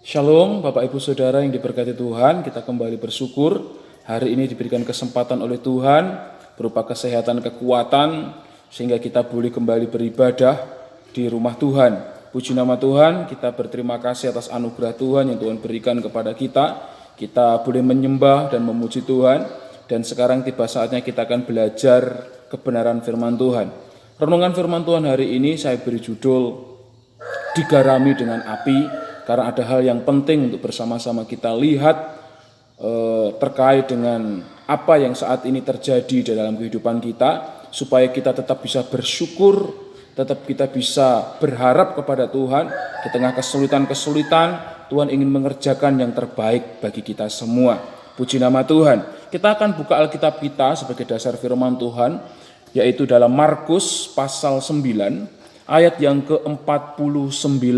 Shalom Bapak Ibu Saudara yang diberkati Tuhan, kita kembali bersyukur hari ini diberikan kesempatan oleh Tuhan berupa kesehatan, kekuatan sehingga kita boleh kembali beribadah di rumah Tuhan. Puji nama Tuhan, kita berterima kasih atas anugerah Tuhan yang Tuhan berikan kepada kita. Kita boleh menyembah dan memuji Tuhan, dan sekarang tiba saatnya kita akan belajar kebenaran firman Tuhan. Renungan firman Tuhan hari ini saya beri judul Digarami dengan Api, karena ada hal yang penting untuk bersama-sama kita lihat terkait dengan apa yang saat ini terjadi di dalam kehidupan kita, supaya kita tetap bisa bersyukur, tetap kita bisa berharap kepada Tuhan. Di tengah kesulitan-kesulitan, Tuhan ingin mengerjakan yang terbaik bagi kita semua. Puji nama Tuhan. Kita akan buka Alkitab kita sebagai dasar firman Tuhan, yaitu dalam Markus pasal 9 ayat yang ke-49.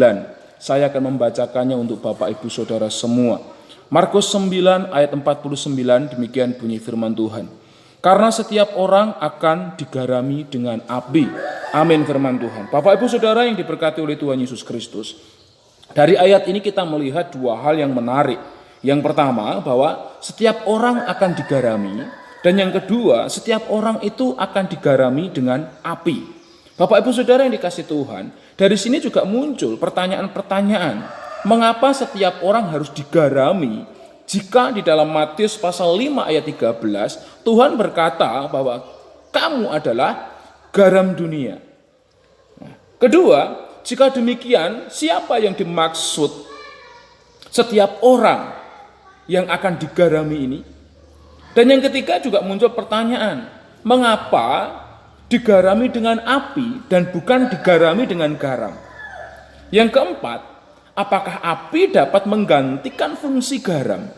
Saya akan membacakannya untuk Bapak Ibu Saudara semua. Markus 9 ayat 49, demikian bunyi firman Tuhan. Karena setiap orang akan digarami dengan api. Amin firman Tuhan. Bapak Ibu Saudara yang diberkati oleh Tuhan Yesus Kristus. Dari ayat ini kita melihat dua hal yang menarik. Yang pertama, bahwa setiap orang akan digarami. Dan yang kedua, setiap orang itu akan digarami dengan api. Bapak Ibu Saudara yang dikasih Tuhan, dari sini juga muncul pertanyaan-pertanyaan. Mengapa setiap orang harus digarami jika di dalam Matius pasal 5 ayat 13 Tuhan berkata bahwa kamu adalah garam dunia. Kedua, jika demikian siapa yang dimaksud setiap orang yang akan digarami ini? Dan yang ketiga juga muncul pertanyaan, mengapa digarami dengan api dan bukan digarami dengan garam? Yang keempat, apakah api dapat menggantikan fungsi garam?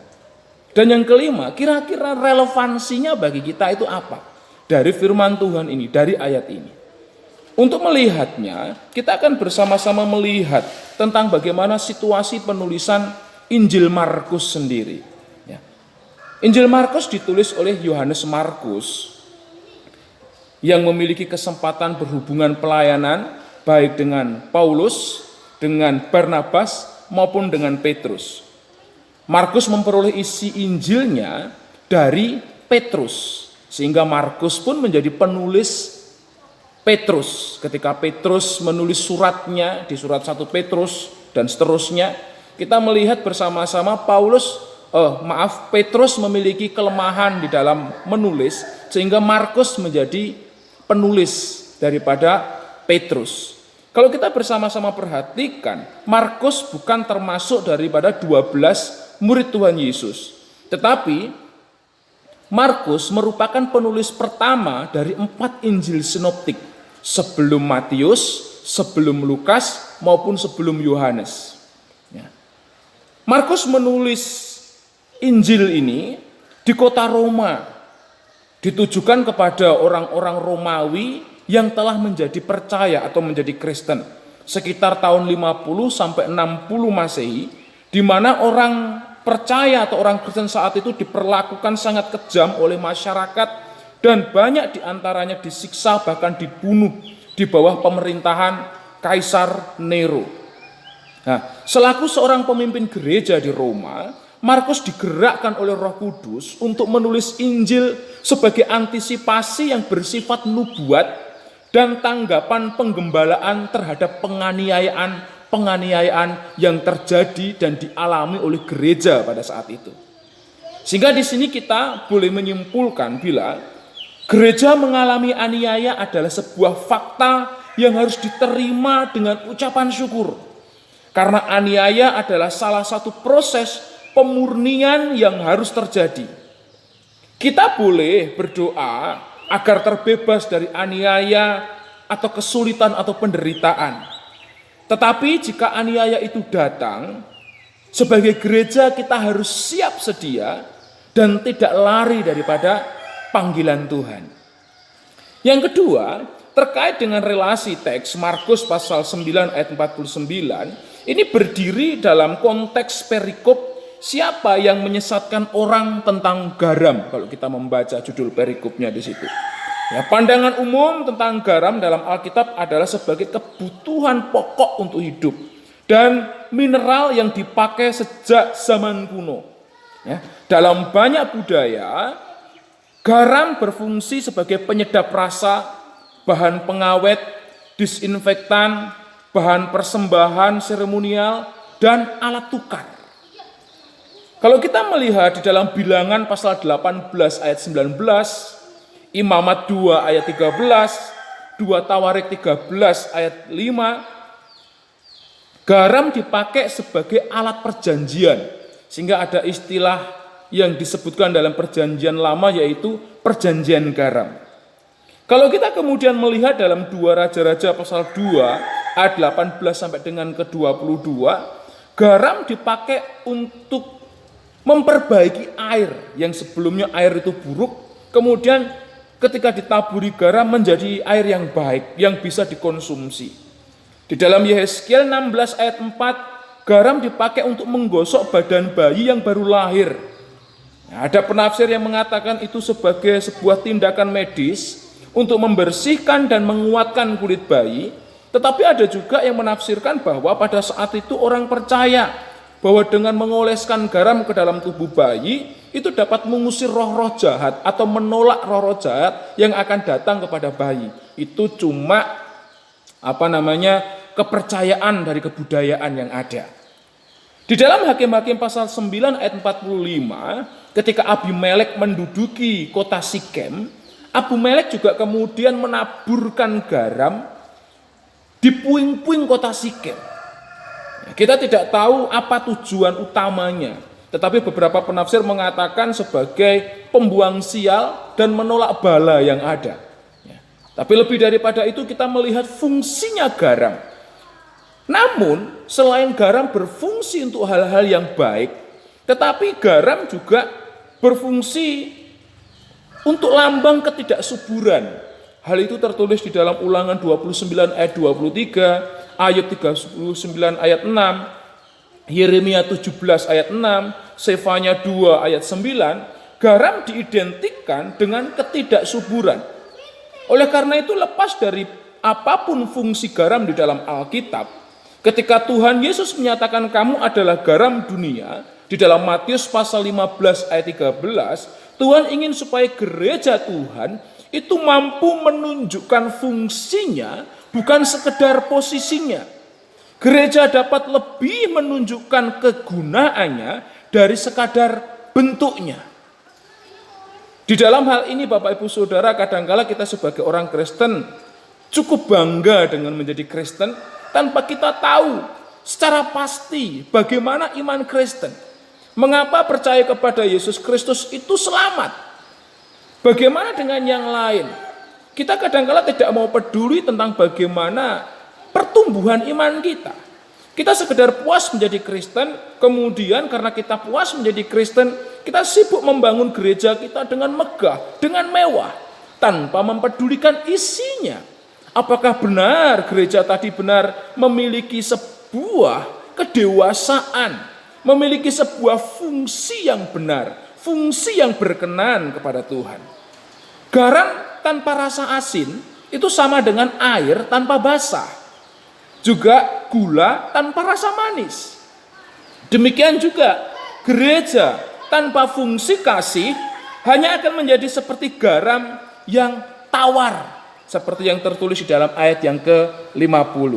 Dan yang kelima, kira-kira relevansinya bagi kita itu apa? Dari firman Tuhan ini, dari ayat ini. Untuk melihatnya, kita akan bersama-sama melihat tentang bagaimana situasi penulisan Injil Markus sendiri. Injil Markus ditulis oleh Yohanes Markus, yang memiliki kesempatan berhubungan pelayanan baik dengan Paulus, dengan Barnabas maupun dengan Petrus. Markus memperoleh isi Injilnya dari Petrus, sehingga Markus pun menjadi penulis Petrus. Ketika Petrus menulis suratnya di surat 1 Petrus dan seterusnya, kita melihat bersama-sama Petrus memiliki kelemahan di dalam menulis, sehingga Markus menjadi penulis daripada Petrus. Kalau kita bersama-sama perhatikan, Markus bukan termasuk daripada 12 murid Tuhan Yesus. Tetapi Markus merupakan penulis pertama dari 4 Injil sinoptik, sebelum Matius, sebelum Lukas, maupun sebelum Yohanes. Markus menulis Injil ini di kota Roma, ditujukan kepada orang-orang Romawi yang telah menjadi percaya atau menjadi Kristen sekitar tahun 50 sampai 60 Masehi, di mana orang percaya atau orang Kristen saat itu diperlakukan sangat kejam oleh masyarakat, dan banyak diantaranya disiksa bahkan dibunuh di bawah pemerintahan Kaisar Nero. Nah, selaku seorang pemimpin gereja di Roma, Markus digerakkan oleh Roh Kudus untuk menulis Injil sebagai antisipasi yang bersifat nubuat dan tanggapan penggembalaan terhadap penganiayaan yang terjadi dan dialami oleh gereja pada saat itu. Sehingga di sini kita boleh menyimpulkan bila gereja mengalami aniaya adalah sebuah fakta yang harus diterima dengan ucapan syukur. Karena aniaya adalah salah satu proses pemurnian yang harus terjadi. Kita boleh berdoa agar terbebas dari aniaya atau kesulitan atau penderitaan. Tetapi jika aniaya itu datang, sebagai gereja kita harus siap sedia dan tidak lari daripada panggilan Tuhan. Yang kedua, terkait dengan relasi teks Markus pasal 9 ayat 49, ini berdiri dalam konteks perikop siapa yang menyesatkan orang tentang garam, kalau kita membaca judul perikopnya di situ. Ya, pandangan umum tentang garam dalam Alkitab adalah sebagai kebutuhan pokok untuk hidup. dan mineral yang dipakai sejak zaman kuno. Ya, dalam banyak budaya, garam berfungsi sebagai penyedap rasa, bahan pengawet, disinfektan, bahan persembahan seremonial, dan alat tukar. Kalau kita melihat di dalam Bilangan pasal 18 ayat 19, Imamat 2 ayat 13, 2 Tawarik 13 ayat 5, garam dipakai sebagai alat perjanjian, sehingga ada istilah yang disebutkan dalam perjanjian lama yaitu perjanjian garam. Kalau kita kemudian melihat dalam 2 Raja-Raja pasal 2 ayat 18 sampai dengan ke-22, garam dipakai untuk memperbaiki air yang sebelumnya air itu buruk, kemudian ketika ditaburi garam menjadi air yang baik, yang bisa dikonsumsi. Di dalam Yehezkiel 16 ayat 4, garam dipakai untuk menggosok badan bayi yang baru lahir. Ada penafsir yang mengatakan itu sebagai sebuah tindakan medis untuk membersihkan dan menguatkan kulit bayi. Tetapi ada juga yang menafsirkan bahwa pada saat itu orang percaya bahwa dengan mengoleskan garam ke dalam tubuh bayi, itu dapat mengusir roh-roh jahat atau menolak roh-roh jahat yang akan datang kepada bayi. Itu cuma kepercayaan dari kebudayaan yang ada. Di dalam Hakim-Hakim pasal 9 ayat 45, ketika Abimelek menduduki kota Sikem, Abimelek juga kemudian menaburkan garam di puing-puing kota Sikem. Kita tidak tahu apa tujuan utamanya, tetapi beberapa penafsir mengatakan sebagai pembuang sial dan menolak bala yang ada. Tapi lebih daripada itu kita melihat fungsinya garam. Namun selain garam berfungsi untuk hal-hal yang baik, tetapi garam juga berfungsi untuk lambang ketidaksuburan. Hal itu tertulis di dalam Ulangan 29 ayat 23, ayat 39 ayat 6, Yeremia 17 ayat 6, Sefanya 2 ayat 9, garam diidentikan dengan ketidaksuburan. Oleh karena itu lepas dari apapun fungsi garam di dalam Alkitab, ketika Tuhan Yesus menyatakan kamu adalah garam dunia, di dalam Matius pasal 15 ayat 13, Tuhan ingin supaya gereja Tuhan itu mampu menunjukkan fungsinya, bukan sekedar posisinya. Gereja dapat lebih menunjukkan kegunaannya dari sekadar bentuknya. Di dalam hal ini Bapak Ibu Saudara, kadangkala kita sebagai orang Kristen cukup bangga dengan menjadi Kristen tanpa kita tahu secara pasti bagaimana iman Kristen. Mengapa percaya kepada Yesus Kristus itu selamat? Bagaimana dengan yang lain? Kita kadangkala tidak mau peduli tentang bagaimana pertumbuhan iman kita. Kita sekedar puas menjadi Kristen, kemudian karena kita puas menjadi Kristen, kita sibuk membangun gereja kita dengan megah, dengan mewah, tanpa mempedulikan isinya. Apakah benar gereja tadi benar memiliki sebuah kedewasaan, memiliki sebuah fungsi yang benar, fungsi yang berkenan kepada Tuhan. Garam tanpa rasa asin itu sama dengan air tanpa basah. Juga gula tanpa rasa manis. Demikian juga gereja tanpa fungsi kasih hanya akan menjadi seperti garam yang tawar, seperti yang tertulis di dalam ayat yang ke-50.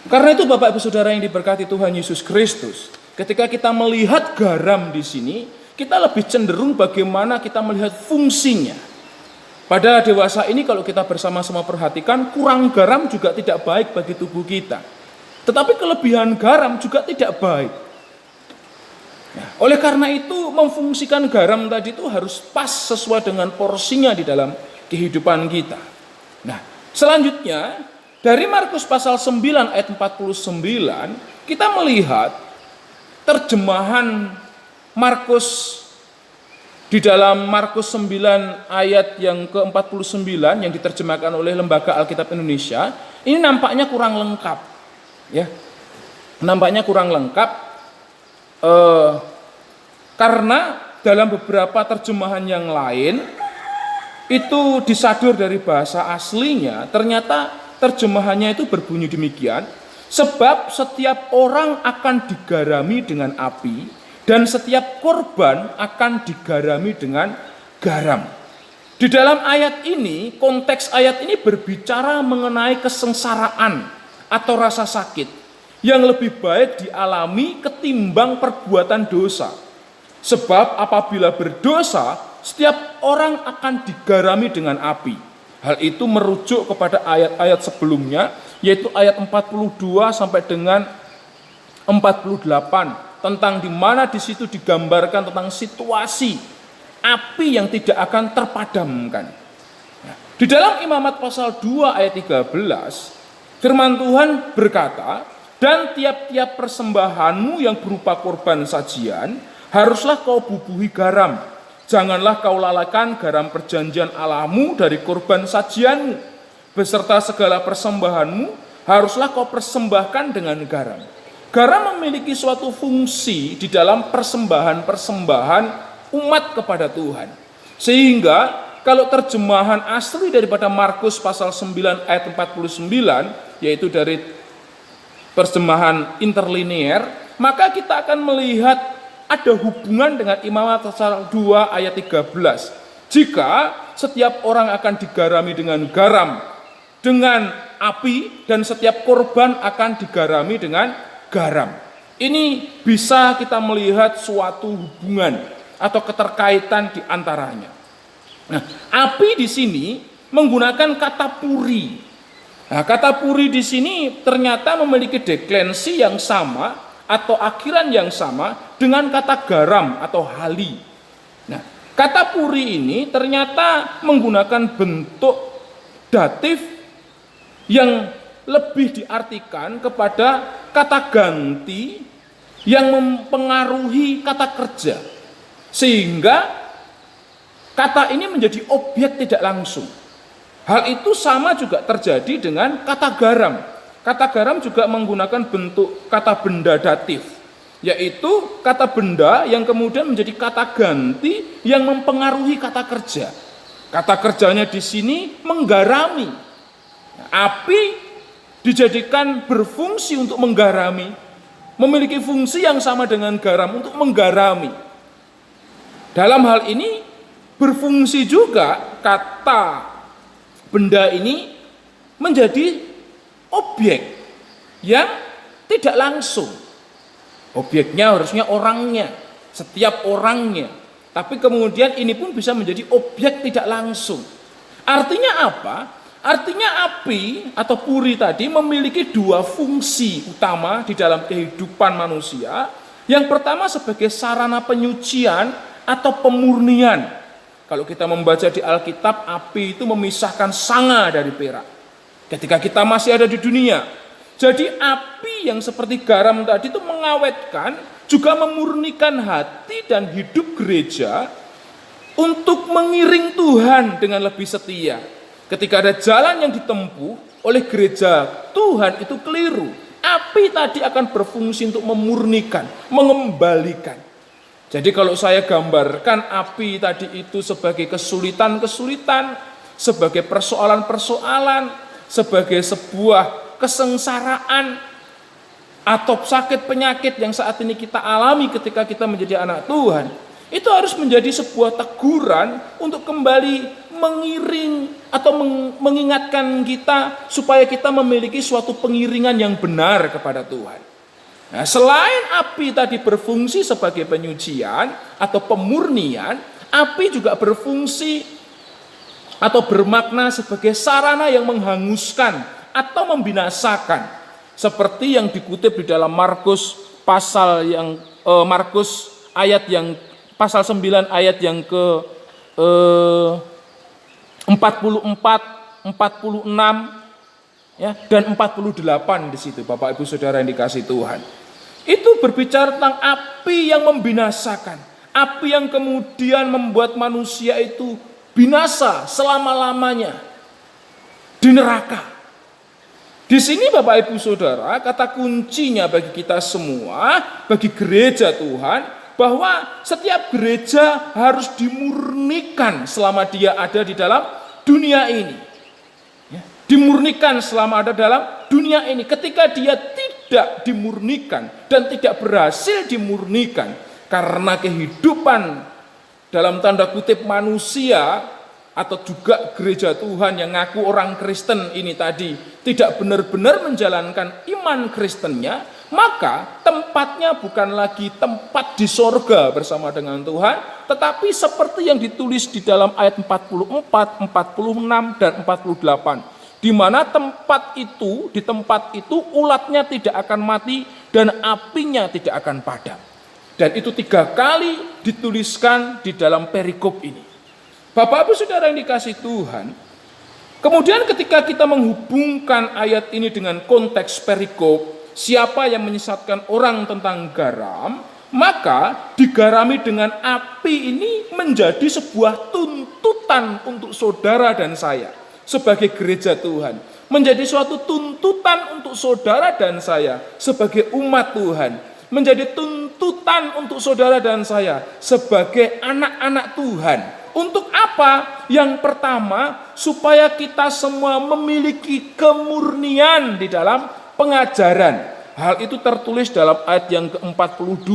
Karena itu Bapak Ibu Saudara yang diberkati Tuhan Yesus Kristus, ketika kita melihat garam di sini, kita lebih cenderung bagaimana kita melihat fungsinya. Pada dewasa ini kalau kita bersama-sama perhatikan, kurang garam juga tidak baik bagi tubuh kita. Tetapi kelebihan garam juga tidak baik. Nah, oleh karena itu memfungsikan garam tadi itu harus pas sesuai dengan porsinya di dalam kehidupan kita. Nah, selanjutnya dari Markus pasal 9 ayat 49 kita melihat terjemahan Markus. Di dalam Markus 9 ayat yang ke-49 yang diterjemahkan oleh Lembaga Alkitab Indonesia, ini nampaknya kurang lengkap. Ya. Nampaknya kurang lengkap karena dalam beberapa terjemahan yang lain itu disadur dari bahasa aslinya, ternyata terjemahannya itu berbunyi demikian, Sebab setiap orang akan digarami dengan api, dan setiap korban akan digarami dengan garam. Di dalam ayat ini, konteks ayat ini berbicara mengenai kesengsaraan atau rasa sakit yang lebih baik dialami ketimbang perbuatan dosa. Sebab apabila berdosa, setiap orang akan digarami dengan api. Hal itu merujuk kepada ayat-ayat sebelumnya, yaitu ayat 42 sampai dengan 48, tentang di mana di situ digambarkan tentang situasi api yang tidak akan terpadamkan. Di dalam Imamat pasal 2 ayat 13, firman Tuhan berkata, "Dan tiap-tiap persembahanmu yang berupa korban sajian, haruslah kau bubuhi garam. Janganlah kau lalaikan garam perjanjian Allahmu dari korban sajianmu. Beserta segala persembahanmu, haruslah kau persembahkan dengan garam." Garam memiliki suatu fungsi di dalam persembahan-persembahan umat kepada Tuhan. Sehingga kalau terjemahan asli daripada Markus pasal 9 ayat 49, yaitu dari terjemahan interlinear, maka kita akan melihat ada hubungan dengan Imamat pasal 2 ayat 13. Jika setiap orang akan digarami dengan garam, dengan api, dan setiap korban akan digarami dengan garam. Ini bisa kita melihat suatu hubungan atau keterkaitan di antaranya. Nah, api di sini menggunakan kata puri. Nah, kata puri di sini ternyata memiliki deklensi yang sama atau akhiran yang sama dengan kata garam atau hali. Nah, kata puri ini ternyata menggunakan bentuk datif yang lebih diartikan kepada kata ganti yang mempengaruhi kata kerja, sehingga kata ini menjadi objek tidak langsung. Hal itu sama juga terjadi dengan kata garam. Kata garam juga menggunakan bentuk kata benda datif, yaitu kata benda yang kemudian menjadi kata ganti yang mempengaruhi kata kerja. Kata kerjanya di sini menggarami. Api dijadikan berfungsi untuk menggarami, memiliki fungsi yang sama dengan garam untuk menggarami. Dalam hal ini berfungsi juga kata benda ini menjadi objek yang tidak langsung. Objeknya harusnya orangnya, setiap orangnya. Tapi kemudian ini pun bisa menjadi objek tidak langsung. Artinya apa? Artinya api atau puri tadi memiliki dua fungsi utama di dalam kehidupan manusia. Yang pertama sebagai sarana penyucian atau pemurnian. Kalau kita membaca di Alkitab, api itu memisahkan sanga dari perak ketika kita masih ada di dunia. Jadi api yang seperti garam tadi itu mengawetkan, juga memurnikan hati dan hidup gereja untuk mengiring Tuhan dengan lebih setia. Ketika ada jalan yang ditempuh oleh gereja Tuhan itu keliru, api tadi akan berfungsi untuk memurnikan, mengembalikan. Jadi kalau saya gambarkan api tadi itu sebagai kesulitan-kesulitan, sebagai persoalan-persoalan, sebagai sebuah kesengsaraan atau sakit penyakit yang saat ini kita alami ketika kita menjadi anak Tuhan, itu harus menjadi sebuah teguran untuk kembali mengiring atau mengingatkan kita supaya kita memiliki suatu pengiringan yang benar kepada Tuhan. Nah, selain api tadi berfungsi sebagai penyucian atau pemurnian, api juga berfungsi atau bermakna sebagai sarana yang menghanguskan atau membinasakan, seperti yang dikutip di dalam Markus pasal ayat yang pasal 9 ayat yang ke 44, 46 ya, dan 48 di situ, Bapak Ibu Saudara yang dikasihi Tuhan. Itu berbicara tentang api yang membinasakan, api yang kemudian membuat manusia itu binasa selama-lamanya di neraka. Di sini Bapak Ibu Saudara, kata kuncinya bagi kita semua, bagi gereja Tuhan, bahwa setiap gereja harus dimurnikan selama dia ada di dalam dunia ini. Dimurnikan selama ada dalam dunia ini ketika dia tidak dimurnikan dan tidak berhasil dimurnikan karena kehidupan dalam tanda kutip manusia atau juga gereja Tuhan yang ngaku orang Kristen ini tadi tidak benar-benar menjalankan iman Kristennya, maka tempatnya bukan lagi tempat di sorga bersama dengan Tuhan, tetapi seperti yang ditulis di dalam ayat 44, 46, dan 48. Di mana di tempat itu ulatnya tidak akan mati dan apinya tidak akan padam. Dan itu 3 kali dituliskan di dalam perikop ini. Bapak Ibu Saudara yang dikasih Tuhan, kemudian ketika kita menghubungkan ayat ini dengan konteks perikop, siapa yang menyesatkan orang tentang garam, maka digarami dengan api ini menjadi sebuah tuntutan untuk saudara dan saya sebagai gereja Tuhan, menjadi suatu tuntutan untuk saudara dan saya sebagai umat Tuhan, menjadi tuntutan untuk saudara dan saya sebagai anak-anak Tuhan. Untuk apa? Yang pertama, supaya kita semua memiliki kemurnian di dalam pengajaran. Hal itu tertulis dalam ayat yang ke-42.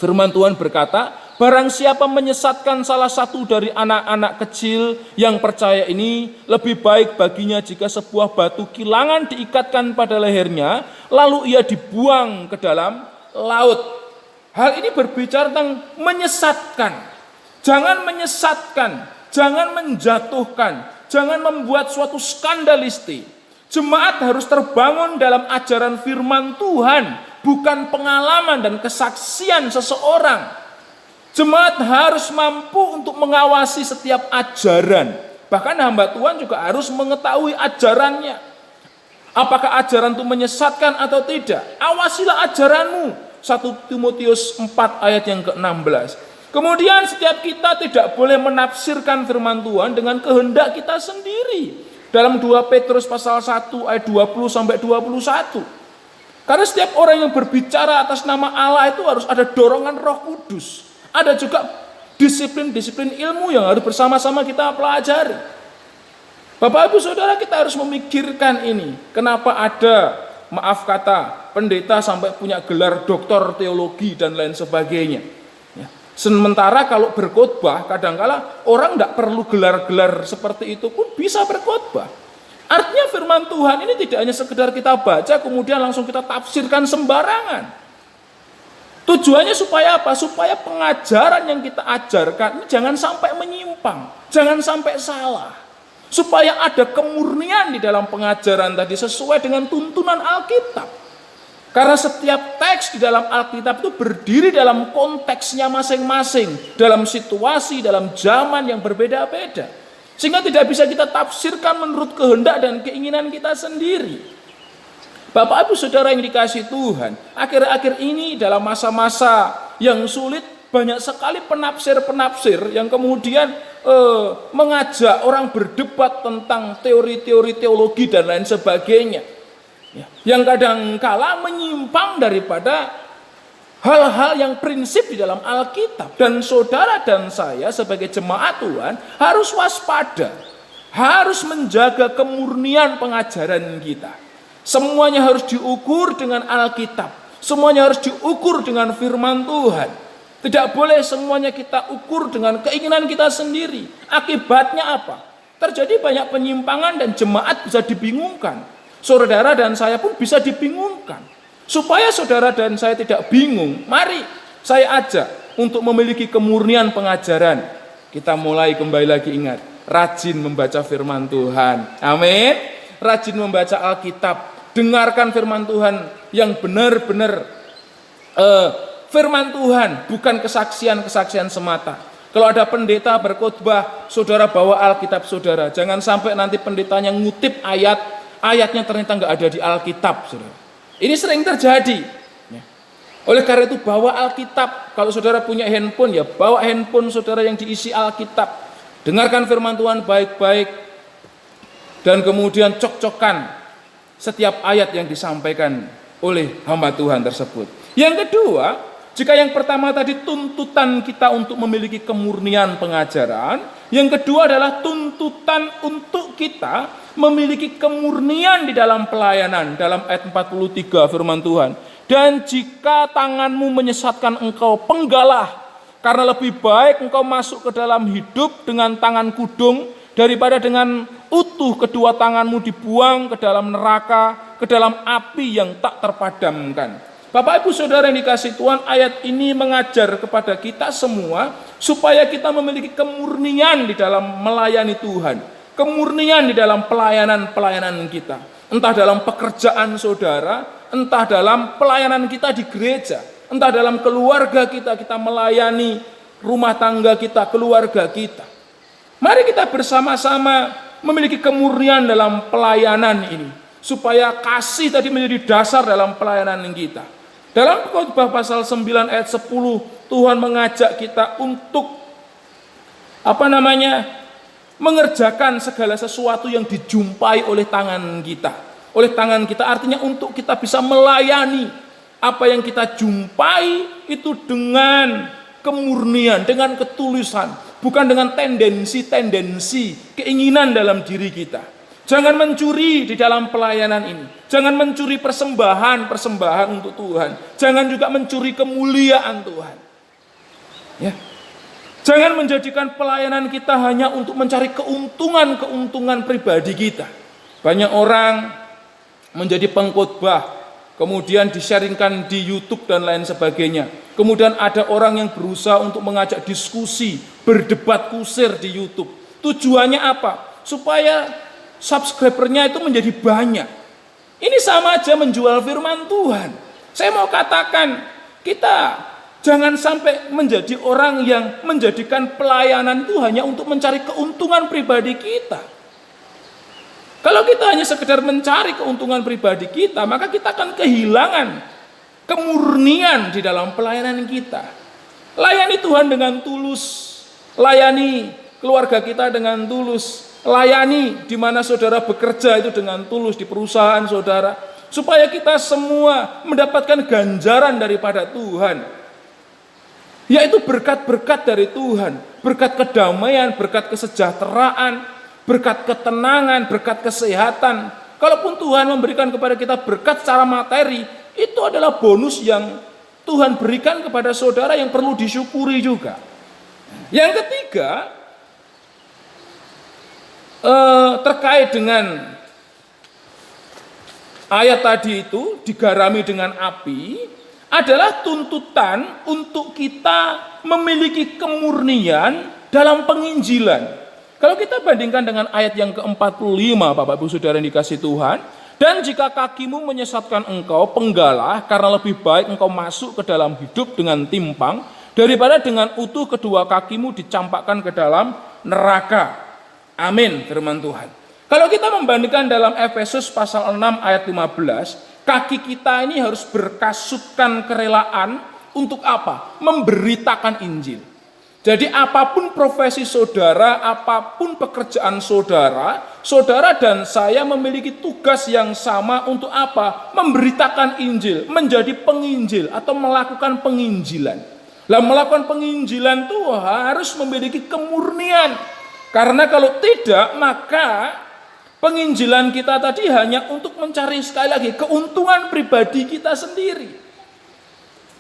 Firman Tuhan berkata, barang siapa menyesatkan salah satu dari anak-anak kecil yang percaya ini, lebih baik baginya jika sebuah batu kilangan diikatkan pada lehernya, lalu ia dibuang ke dalam laut. Hal ini berbicara tentang menyesatkan. Jangan menyesatkan, jangan menjatuhkan, jangan membuat suatu skandalistik. Jemaat harus terbangun dalam ajaran firman Tuhan, bukan pengalaman dan kesaksian seseorang. Jemaat harus mampu untuk mengawasi setiap ajaran. Bahkan hamba Tuhan juga harus mengetahui ajarannya. Apakah ajaran itu menyesatkan atau tidak? Awasilah ajaranmu. 1 Timotius 4 ayat yang ke-16. Kemudian setiap kita tidak boleh menafsirkan firman Tuhan dengan kehendak kita sendiri. Dalam 2 Petrus pasal 1 ayat 20 sampai 21. Karena setiap orang yang berbicara atas nama Allah itu harus ada dorongan Roh Kudus. Ada juga disiplin-disiplin ilmu yang harus bersama-sama kita pelajari. Bapak Ibu Saudara, kita harus memikirkan ini. Kenapa ada, maaf kata, pendeta sampai punya gelar doktor teologi dan lain sebagainya. Sementara kalau berkhotbah, kadangkala orang tidak perlu gelar-gelar seperti itu pun bisa berkhotbah. Artinya firman Tuhan ini tidak hanya sekedar kita baca kemudian langsung kita tafsirkan sembarangan. Tujuannya supaya apa? Supaya pengajaran yang kita ajarkan ini jangan sampai menyimpang, jangan sampai salah. Supaya ada kemurnian di dalam pengajaran tadi sesuai dengan tuntunan Alkitab. Karena setiap teks di dalam Alkitab itu berdiri dalam konteksnya masing-masing, dalam situasi, dalam zaman yang berbeda-beda. Sehingga tidak bisa kita tafsirkan menurut kehendak dan keinginan kita sendiri. Bapak Ibu Saudara yang dikasih Tuhan, akhir-akhir ini dalam masa-masa yang sulit, banyak sekali penafsir-penafsir yang kemudian mengajak orang berdebat tentang teori-teori teologi dan lain sebagainya. Yang kadang-kala menyimpang daripada hal-hal yang prinsip di dalam Alkitab. Dan saudara dan saya sebagai jemaat Tuhan harus waspada, harus menjaga kemurnian pengajaran kita. Semuanya harus diukur dengan Alkitab, semuanya harus diukur dengan firman Tuhan. Tidak boleh semuanya kita ukur dengan keinginan kita sendiri. Akibatnya apa? Terjadi banyak penyimpangan dan jemaat bisa dibingungkan. Saudara dan saya pun bisa dibingungkan. Supaya saudara dan saya tidak bingung, mari saya ajak untuk memiliki kemurnian pengajaran. Kita mulai kembali lagi ingat, rajin membaca firman Tuhan. Amin. Rajin membaca Alkitab. Dengarkan firman Tuhan yang benar-benar firman Tuhan, bukan kesaksian-kesaksian semata. Kalau ada pendeta berkhotbah, saudara bawa Alkitab saudara. Jangan sampai nanti pendetanya ngutip ayatnya ternyata nggak ada di Alkitab, saudara. Ini sering terjadi. Oleh karena itu bawa Alkitab. Kalau saudara punya handphone, ya bawa handphone saudara yang diisi Alkitab. Dengarkan firman Tuhan baik-baik dan kemudian cocokkan setiap ayat yang disampaikan oleh hamba Tuhan tersebut. Yang kedua, jika yang pertama tadi tuntutan kita untuk memiliki kemurnian pengajaran, yang kedua adalah tuntutan untuk kita memiliki kemurnian di dalam pelayanan. Dalam ayat 43 firman Tuhan. Dan jika tanganmu menyesatkan engkau, penggalah, karena lebih baik engkau masuk ke dalam hidup dengan tangan kudung daripada dengan utuh kedua tanganmu dibuang ke dalam neraka, ke dalam api yang tak terpadamkan. Bapak Ibu Saudara yang dikasihi Tuhan, ayat ini mengajar kepada kita semua supaya kita memiliki kemurnian di dalam melayani Tuhan, kemurnian di dalam pelayanan kita, entah dalam pekerjaan saudara, entah dalam pelayanan kita di gereja, entah dalam keluarga kita melayani rumah tangga kita, keluarga kita. Mari kita bersama-sama memiliki kemurnian dalam pelayanan ini, supaya kasih tadi menjadi dasar dalam pelayanan kita. Dalam Khotbah pasal 9 ayat 10, Tuhan mengajak kita untuk mengerjakan segala sesuatu yang dijumpai oleh tangan kita. Oleh tangan kita artinya untuk kita bisa melayani apa yang kita jumpai itu dengan kemurnian, dengan ketulusan, bukan dengan tendensi-tendensi, keinginan dalam diri kita. Jangan mencuri di dalam pelayanan ini. Jangan mencuri persembahan untuk Tuhan. Jangan juga mencuri kemuliaan Tuhan. Ya. Jangan menjadikan pelayanan kita hanya untuk mencari keuntungan pribadi kita. Banyak orang menjadi pengkhotbah, kemudian di-sharingkan di YouTube dan lain sebagainya. Kemudian ada orang yang berusaha untuk mengajak diskusi, berdebat kusir di YouTube. Tujuannya apa? Supaya subscribernya itu menjadi banyak. Ini sama aja menjual firman Tuhan. Saya mau katakan, kita jangan sampai menjadi orang yang menjadikan pelayanan itu hanya untuk mencari keuntungan pribadi kita. Kalau kita hanya sekedar mencari keuntungan pribadi kita, maka kita akan kehilangan kemurnian di dalam pelayanan kita. Layani Tuhan dengan tulus, layani keluarga kita dengan tulus, layani di mana saudara bekerja itu dengan tulus di perusahaan saudara, supaya kita semua mendapatkan ganjaran daripada Tuhan, yaitu berkat-berkat dari Tuhan, berkat kedamaian, berkat kesejahteraan, berkat ketenangan, berkat kesehatan. Kalaupun Tuhan memberikan kepada kita berkat secara materi, itu adalah bonus yang Tuhan berikan kepada saudara yang perlu disyukuri juga. Yang ketiga, terkait dengan ayat tadi itu, digarami dengan api, adalah tuntutan untuk kita memiliki kemurnian dalam penginjilan. Kalau kita bandingkan dengan ayat yang ke-45, Bapak Ibu Saudara yang dikasihi Tuhan, dan jika kakimu menyesatkan engkau, penggalah, karena lebih baik engkau masuk ke dalam hidup dengan timpang, daripada dengan utuh kedua kakimu dicampakkan ke dalam neraka. Amin, firman Tuhan. Kalau kita membandingkan dalam Efesus pasal 6 ayat 15, kaki kita ini harus berkasutkan kerelaan untuk apa? Memberitakan Injil. Jadi apapun profesi saudara, apapun pekerjaan saudara, saudara dan saya memiliki tugas yang sama untuk apa? Memberitakan Injil, menjadi penginjil atau melakukan penginjilan. Lah melakukan penginjilan itu harus memiliki kemurnian. Karena kalau tidak, maka penginjilan kita tadi hanya untuk mencari sekali lagi keuntungan pribadi kita sendiri.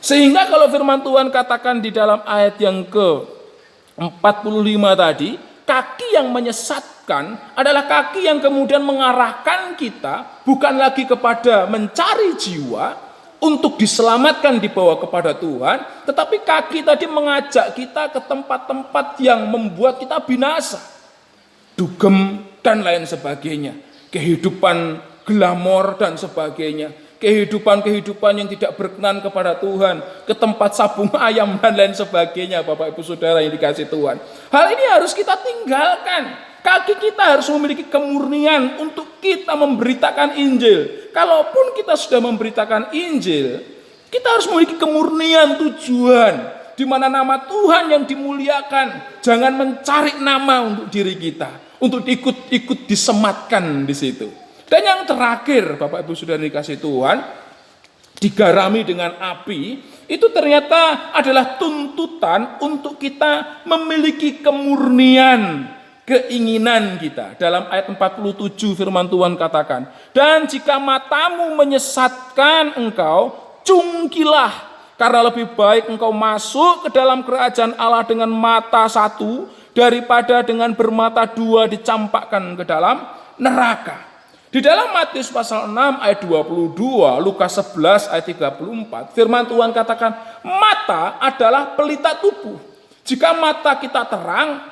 Sehingga kalau firman Tuhan katakan di dalam ayat yang ke-45 tadi, kaki yang menyesatkan adalah kaki yang kemudian mengarahkan kita bukan lagi kepada mencari jiwa untuk diselamatkan dibawa kepada Tuhan, tetapi kaki tadi mengajak kita ke tempat-tempat yang membuat kita binasa, dugem dan lain sebagainya, kehidupan glamor dan sebagainya, kehidupan yang tidak berkenan kepada Tuhan, ke tempat sabung ayam dan lain sebagainya. Bapak Ibu Saudara yang dikasihi Tuhan, hal ini harus kita tinggalkan. Kaki kita harus memiliki kemurnian untuk kita memberitakan Injil. Kalaupun kita sudah memberitakan Injil, kita harus memiliki kemurnian tujuan, di mana nama Tuhan yang dimuliakan. Jangan mencari nama untuk diri kita, untuk ikut disematkan di situ. Dan yang terakhir, Bapak Ibu Saudara dikasihi Tuhan, digarami dengan api, itu ternyata adalah tuntutan untuk kita memiliki kemurnian keinginan kita. Dalam ayat 47 firman Tuhan katakan, dan jika matamu menyesatkan engkau, cungkilah, karena lebih baik engkau masuk ke dalam kerajaan Allah dengan mata satu, daripada dengan bermata dua dicampakkan ke dalam neraka. Di dalam Matius pasal 6 ayat 22, Lukas 11 ayat 34, firman Tuhan katakan, mata adalah pelita tubuh. Jika mata kita terang,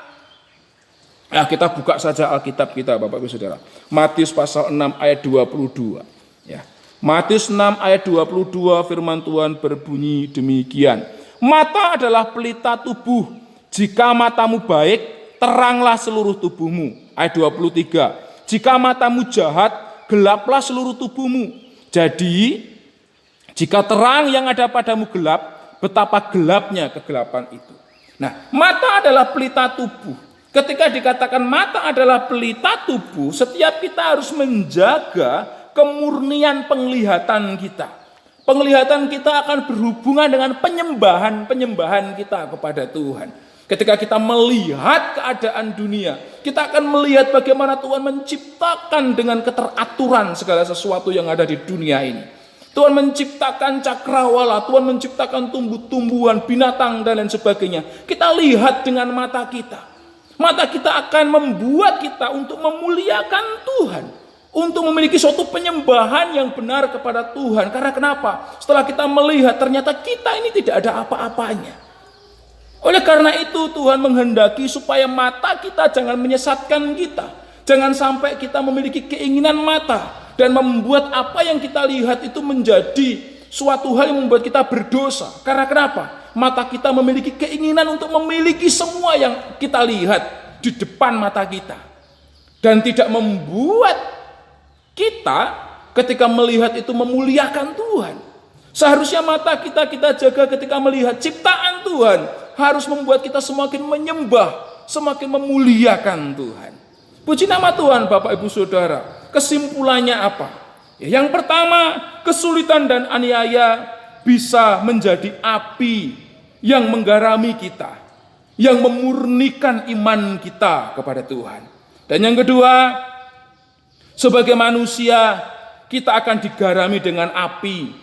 kita buka saja Alkitab kita Bapak Ibu Saudara. Matius pasal 6 ayat 22. Ya. Matius 6 ayat 22 firman Tuhan berbunyi demikian. Mata adalah pelita tubuh. Jika matamu baik, teranglah seluruh tubuhmu. Ayat 23. Jika matamu jahat, gelaplah seluruh tubuhmu. Jadi, jika terang yang ada padamu gelap, betapa gelapnya kegelapan itu. Nah, mata adalah pelita tubuh. Ketika dikatakan mata adalah pelita tubuh, setiap kita harus menjaga kemurnian penglihatan kita. Penglihatan kita akan berhubungan dengan penyembahan kita kepada Tuhan. Ketika kita melihat keadaan dunia, kita akan melihat bagaimana Tuhan menciptakan dengan keteraturan segala sesuatu yang ada di dunia ini. Tuhan menciptakan cakrawala, Tuhan menciptakan tumbuh-tumbuhan, binatang dan lain sebagainya. Kita lihat dengan mata kita. Mata kita akan membuat kita untuk memuliakan Tuhan, untuk memiliki suatu penyembahan yang benar kepada Tuhan. Karena kenapa? Setelah kita melihat ternyata kita ini tidak ada apa-apanya. Oleh karena itu Tuhan menghendaki supaya mata kita jangan menyesatkan kita. Jangan sampai kita memiliki keinginan mata dan membuat apa yang kita lihat itu menjadi suatu hal yang membuat kita berdosa. Karena kenapa? Mata kita memiliki keinginan untuk memiliki semua yang kita lihat di depan mata kita. Dan tidak membuat kita ketika melihat itu memuliakan Tuhan. Seharusnya mata kita jaga ketika melihat ciptaan Tuhan. Harus membuat kita semakin menyembah, semakin memuliakan Tuhan. Puji nama Tuhan Bapak Ibu Saudara. Kesimpulannya apa? Yang pertama, kesulitan dan aniaya bisa menjadi api yang menggarami kita, yang memurnikan iman kita kepada Tuhan. Dan yang kedua, sebagai manusia kita akan digarami dengan api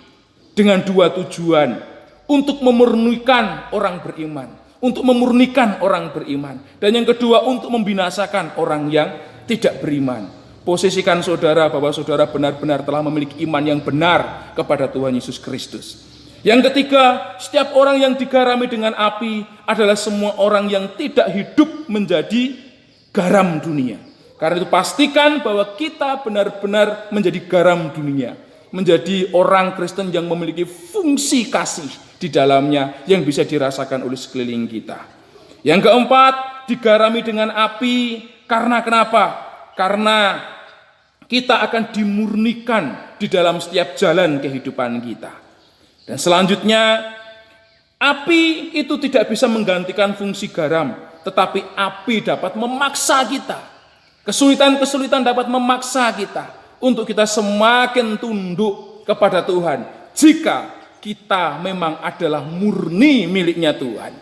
dengan dua tujuan. Untuk memurnikan orang beriman. Untuk memurnikan orang beriman. Dan yang kedua, untuk membinasakan orang yang tidak beriman. Posisikan saudara bahwa saudara benar-benar telah memiliki iman yang benar kepada Tuhan Yesus Kristus. Yang ketiga, setiap orang yang digarami dengan api adalah semua orang yang tidak hidup menjadi garam dunia. Karena itu pastikan bahwa kita benar-benar menjadi garam dunia. Menjadi orang Kristen yang memiliki fungsi kasih di dalamnya yang bisa dirasakan oleh sekeliling kita. Yang keempat, digarami dengan api karena kenapa? Karena kita akan dimurnikan di dalam setiap jalan kehidupan kita. Dan selanjutnya, api itu tidak bisa menggantikan fungsi garam, tetapi api dapat memaksa kita. Kesulitan-kesulitan dapat memaksa kita untuk kita semakin tunduk kepada Tuhan. Jika kita memang adalah murni miliknya Tuhan.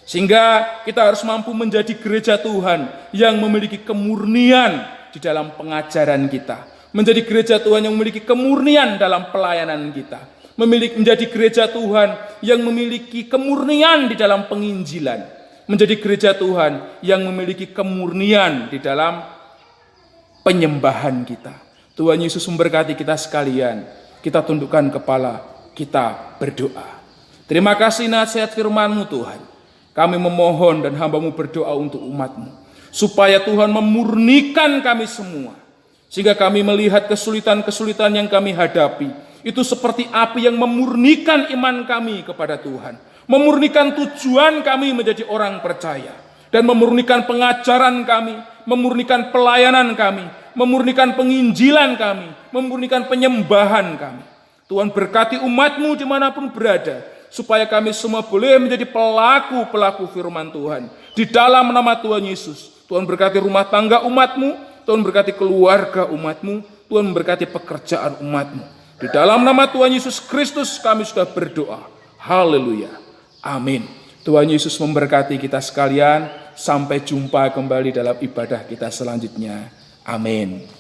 Sehingga kita harus mampu menjadi gereja Tuhan yang memiliki kemurnian di dalam pengajaran kita. Menjadi gereja Tuhan yang memiliki kemurnian dalam pelayanan kita. Menjadi gereja Tuhan yang memiliki kemurnian di dalam penginjilan. Menjadi gereja Tuhan yang memiliki kemurnian di dalam penyembahan kita. Tuhan Yesus memberkati kita sekalian. Kita tundukkan kepala, kita berdoa. Terima kasih nasihat firman-Mu Tuhan. Kami memohon dan hamba-Mu berdoa untuk umat-Mu. Supaya Tuhan memurnikan kami semua. Sehingga kami melihat kesulitan-kesulitan yang kami hadapi. Itu seperti api yang memurnikan iman kami kepada Tuhan. Memurnikan tujuan kami menjadi orang percaya. Dan memurnikan pengajaran kami. Memurnikan pelayanan kami. Memurnikan penginjilan kami. Memurnikan penyembahan kami. Tuhan berkati umat-Mu dimanapun berada, supaya kami semua boleh menjadi pelaku-pelaku firman Tuhan. Di dalam nama Tuhan Yesus, Tuhan berkati rumah tangga umat-Mu, Tuhan berkati keluarga umat-Mu, Tuhan berkati pekerjaan umat-Mu. Di dalam nama Tuhan Yesus Kristus kami sudah berdoa. Haleluya. Amin. Tuhan Yesus memberkati kita sekalian. sampai jumpa kembali dalam ibadah kita selanjutnya. Amin.